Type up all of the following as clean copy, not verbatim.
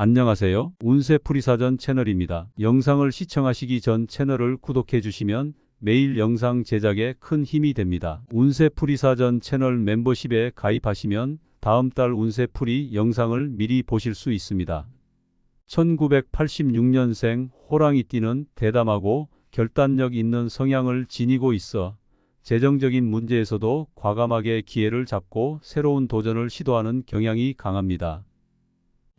안녕하세요. 운세풀이사전 채널입니다. 영상을 시청하시기 전 채널을 구독해 주시면 매일 영상 제작에 큰 힘이 됩니다. 운세풀이사전 채널 멤버십에 가입하시면 다음 달 운세풀이 영상을 미리 보실 수 있습니다. 1986년생 호랑이띠는 대담하고 결단력 있는 성향을 지니고 있어 재정적인 문제에서도 과감하게 기회를 잡고 새로운 도전을 시도하는 경향이 강합니다.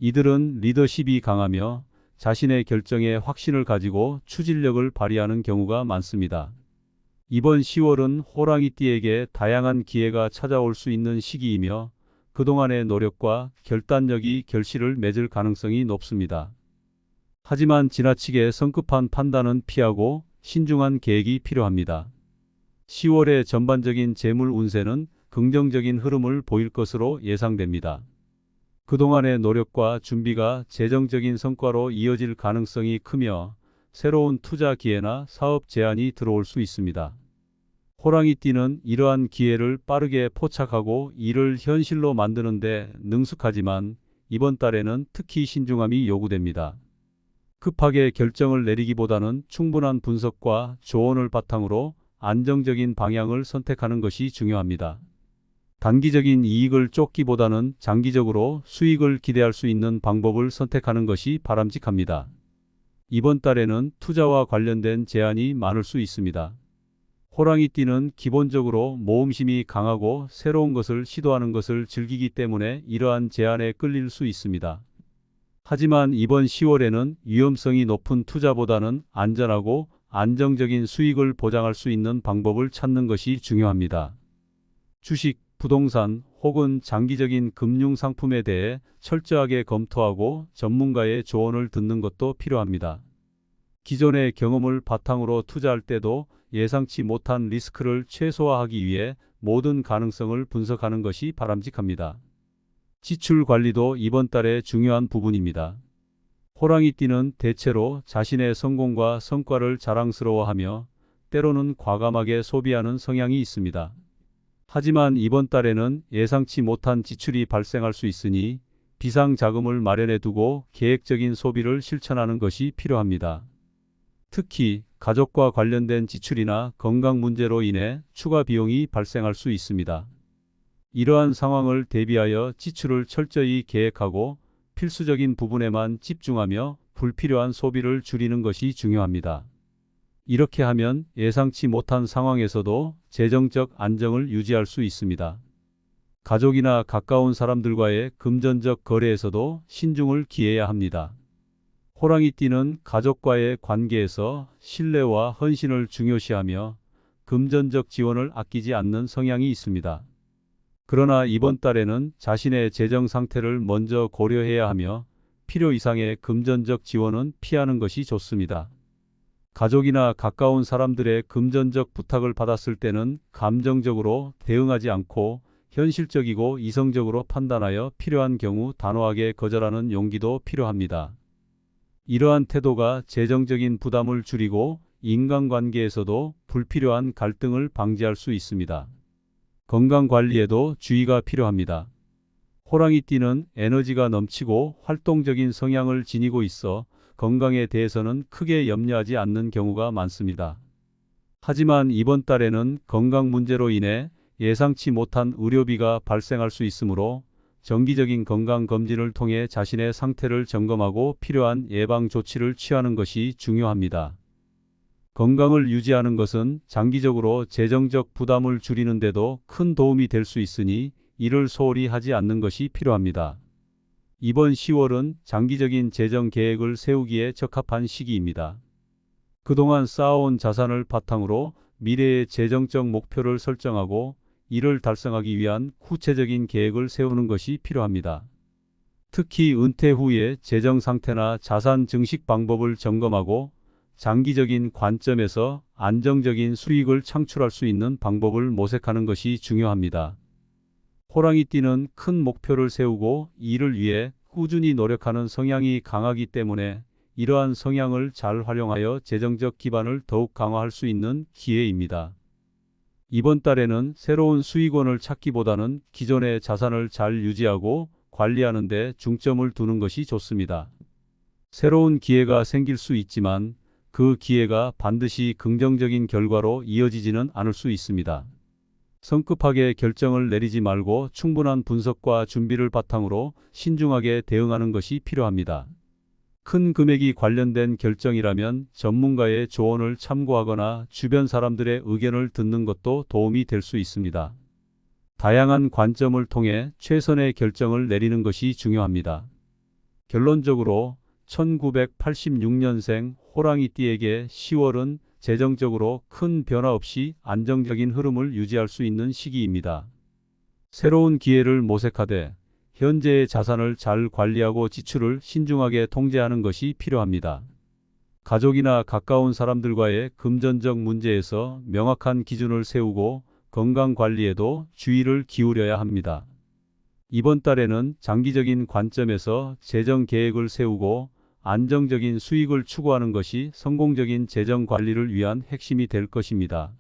이들은 리더십이 강하며 자신의 결정에 확신을 가지고 추진력을 발휘하는 경우가 많습니다. 이번 10월은 호랑이띠에게 다양한 기회가 찾아올 수 있는 시기이며 그동안의 노력과 결단력이 결실을 맺을 가능성이 높습니다. 하지만 지나치게 성급한 판단은 피하고 신중한 계획이 필요합니다. 10월의 전반적인 재물 운세는 긍정적인 흐름을 보일 것으로 예상됩니다. 그동안의 노력과 준비가 재정적인 성과로 이어질 가능성이 크며 새로운 투자 기회나 사업 제안이 들어올 수 있습니다. 호랑이띠는 이러한 기회를 빠르게 포착하고 이를 현실로 만드는 데 능숙하지만 이번 달에는 특히 신중함이 요구됩니다. 급하게 결정을 내리기보다는 충분한 분석과 조언을 바탕으로 안정적인 방향을 선택하는 것이 중요합니다. 단기적인 이익을 쫓기보다는 장기적으로 수익을 기대할 수 있는 방법을 선택하는 것이 바람직합니다. 이번 달에는 투자와 관련된 제안이 많을 수 있습니다. 호랑이띠는 기본적으로 모험심이 강하고 새로운 것을 시도하는 것을 즐기기 때문에 이러한 제안에 끌릴 수 있습니다. 하지만 이번 10월에는 위험성이 높은 투자보다는 안전하고 안정적인 수익을 보장할 수 있는 방법을 찾는 것이 중요합니다. 주식, 부동산 혹은 장기적인 금융상품에 대해 철저하게 검토하고 전문가의 조언을 듣는 것도 필요합니다. 기존의 경험을 바탕으로 투자할 때도 예상치 못한 리스크를 최소화하기 위해 모든 가능성을 분석하는 것이 바람직합니다. 지출 관리도 이번 달의 중요한 부분입니다. 호랑이띠는 대체로 자신의 성공과 성과를 자랑스러워하며 때로는 과감하게 소비하는 성향이 있습니다. 하지만 이번 달에는 예상치 못한 지출이 발생할 수 있으니 비상자금을 마련해 두고 계획적인 소비를 실천하는 것이 필요합니다. 특히 가족과 관련된 지출이나 건강 문제로 인해 추가 비용이 발생할 수 있습니다. 이러한 상황을 대비하여 지출을 철저히 계획하고 필수적인 부분에만 집중하며 불필요한 소비를 줄이는 것이 중요합니다. 이렇게 하면 예상치 못한 상황에서도 재정적 안정을 유지할 수 있습니다. 가족이나 가까운 사람들과의 금전적 거래에서도 신중을 기해야 합니다. 호랑이띠는 가족과의 관계에서 신뢰와 헌신을 중요시하며 금전적 지원을 아끼지 않는 성향이 있습니다. 그러나 이번 달에는 자신의 재정 상태를 먼저 고려해야 하며 필요 이상의 금전적 지원은 피하는 것이 좋습니다. 가족이나 가까운 사람들의 금전적 부탁을 받았을 때는 감정적으로 대응하지 않고 현실적이고 이성적으로 판단하여 필요한 경우 단호하게 거절하는 용기도 필요합니다. 이러한 태도가 재정적인 부담을 줄이고 인간관계에서도 불필요한 갈등을 방지할 수 있습니다. 건강관리에도 주의가 필요합니다. 호랑이띠는 에너지가 넘치고 활동적인 성향을 지니고 있어 건강에 대해서는 크게 염려하지 않는 경우가 많습니다. 하지만 이번 달에는 건강 문제로 인해 예상치 못한 의료비가 발생할 수 있으므로 정기적인 건강검진을 통해 자신의 상태를 점검하고 필요한 예방 조치를 취하는 것이 중요합니다. 건강을 유지하는 것은 장기적으로 재정적 부담을 줄이는 데도 큰 도움이 될 수 있으니 이를 소홀히 하지 않는 것이 필요합니다. 이번 10월은 장기적인 재정 계획을 세우기에 적합한 시기입니다. 그동안 쌓아온 자산을 바탕으로 미래의 재정적 목표를 설정하고 이를 달성하기 위한 구체적인 계획을 세우는 것이 필요합니다. 특히 은퇴 후의 재정 상태나 자산 증식 방법을 점검하고 장기적인 관점에서 안정적인 수익을 창출할 수 있는 방법을 모색하는 것이 중요합니다. 호랑이띠는 큰 목표를 세우고 이를 위해 꾸준히 노력하는 성향이 강하기 때문에 이러한 성향을 잘 활용하여 재정적 기반을 더욱 강화할 수 있는 기회입니다. 이번 달에는 새로운 수익원을 찾기보다는 기존의 자산을 잘 유지하고 관리하는 데 중점을 두는 것이 좋습니다. 새로운 기회가 생길 수 있지만 그 기회가 반드시 긍정적인 결과로 이어지지는 않을 수 있습니다. 성급하게 결정을 내리지 말고 충분한 분석과 준비를 바탕으로 신중하게 대응하는 것이 필요합니다. 큰 금액이 관련된 결정이라면 전문가의 조언을 참고하거나 주변 사람들의 의견을 듣는 것도 도움이 될 수 있습니다. 다양한 관점을 통해 최선의 결정을 내리는 것이 중요합니다. 결론적으로 1986년생 호랑이띠에게 10월은 재정적으로 큰 변화 없이 안정적인 흐름을 유지할 수 있는 시기입니다. 새로운 기회를 모색하되 현재의 자산을 잘 관리하고 지출을 신중하게 통제하는 것이 필요합니다. 가족이나 가까운 사람들과의 금전적 문제에서 명확한 기준을 세우고 건강 관리에도 주의를 기울여야 합니다. 이번 달에는 장기적인 관점에서 재정 계획을 세우고 안정적인 수익을 추구하는 것이 성공적인 재정 관리를 위한 핵심이 될 것입니다.